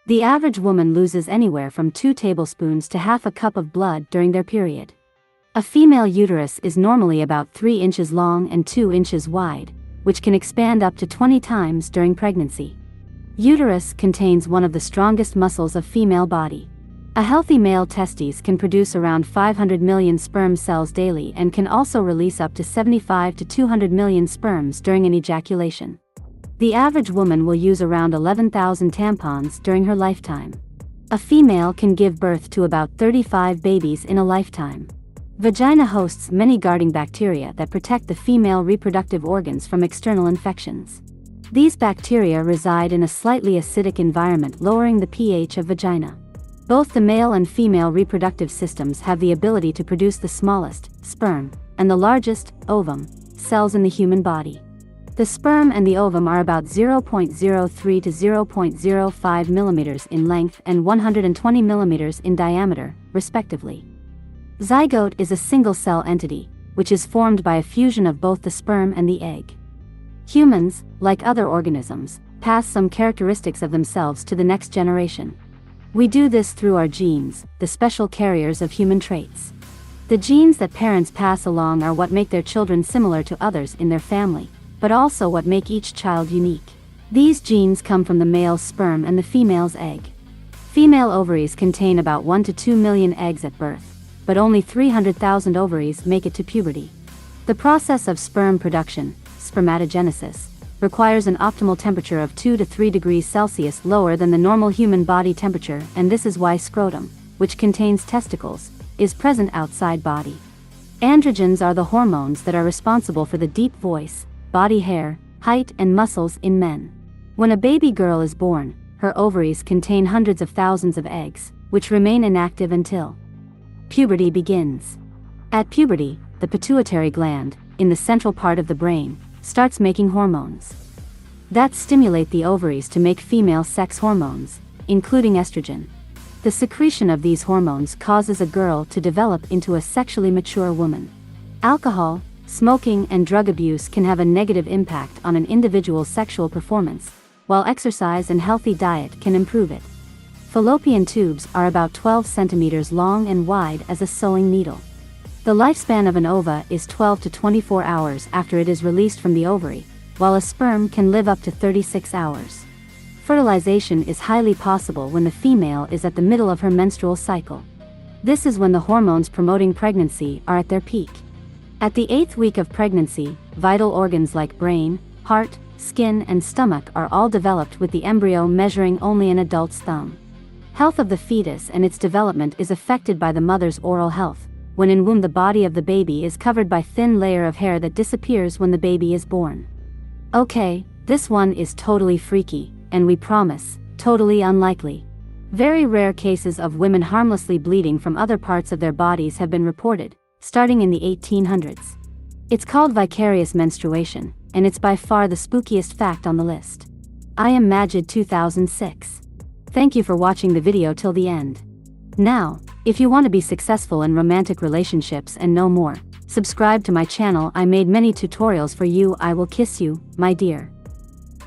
The average woman loses anywhere from 2 tablespoons to half a cup of blood during their period. A female uterus is normally about 3 inches long and 2 inches wide, which can expand up to 20 times during pregnancy. Uterus contains one of the strongest muscles of female body. A healthy male testes can produce around 500 million sperm cells daily and can also release up to 75 to 200 million sperms during an ejaculation. The average woman will use around 11,000 tampons during her lifetime. A female can give birth to about 35 babies in a lifetime. Vagina hosts many guarding bacteria that protect the female reproductive organs from external infections. These bacteria reside in a slightly acidic environment, lowering the pH of vagina. Both the male and female reproductive systems have the ability to produce the smallest, sperm, and the largest, ovum, cells in the human body. The sperm and the ovum are about 0.03 to 0.05 millimeters in length and 120 millimeters in diameter, respectively. Zygote is a single-cell entity, which is formed by a fusion of both the sperm and the egg. Humans, like other organisms, pass some characteristics of themselves to the next generation. We do this through our genes, the special carriers of human traits. The genes that parents pass along are what make their children similar to others in their family, but also what make each child unique. These genes come from the male's sperm and the female's egg. Female ovaries contain about 1 to 2 million eggs at birth, but only 300,000 ovaries make it to puberty. The process of sperm production, spermatogenesis, requires an optimal temperature of 2 to 3 degrees Celsius lower than the normal human body temperature, and this is why scrotum, which contains testicles, is present outside body. Androgens are the hormones that are responsible for the deep voice, body hair, height and muscles in men. When a baby girl is born, her ovaries contain hundreds of thousands of eggs, which remain inactive until puberty begins. At puberty, the pituitary gland, in the central part of the brain, starts making hormones that stimulate the ovaries to make female sex hormones, including estrogen. The secretion of these hormones causes a girl to develop into a sexually mature woman. Alcohol, smoking and drug abuse can have a negative impact on an individual's sexual performance, while exercise and healthy diet can improve it. Fallopian tubes are about 12 centimeters long and wide as a sewing needle. The lifespan of an ova is 12 to 24 hours after it is released from the ovary, while a sperm can live up to 36 hours. Fertilization is highly possible when the female is at the middle of her menstrual cycle. This is when the hormones promoting pregnancy are at their peak. At the 8th week of pregnancy, vital organs like brain, heart, skin and stomach are all developed, with the embryo measuring only an adult's thumb. Health of the fetus and its development is affected by the mother's oral health. When in womb, the body of the baby is covered by thin layer of hair that disappears when the baby is born. Okay, this one is totally freaky, and we promise, totally unlikely. Very rare cases of women harmlessly bleeding from other parts of their bodies have been reported, starting in the 1800s. It's called vicarious menstruation, and it's by far the spookiest fact on the list. I am Majid 2006. Thank you for watching the video till the end. Now, if you want to be successful in romantic relationships and know more, subscribe to my channel. I made many tutorials for you. I will kiss you, my dear.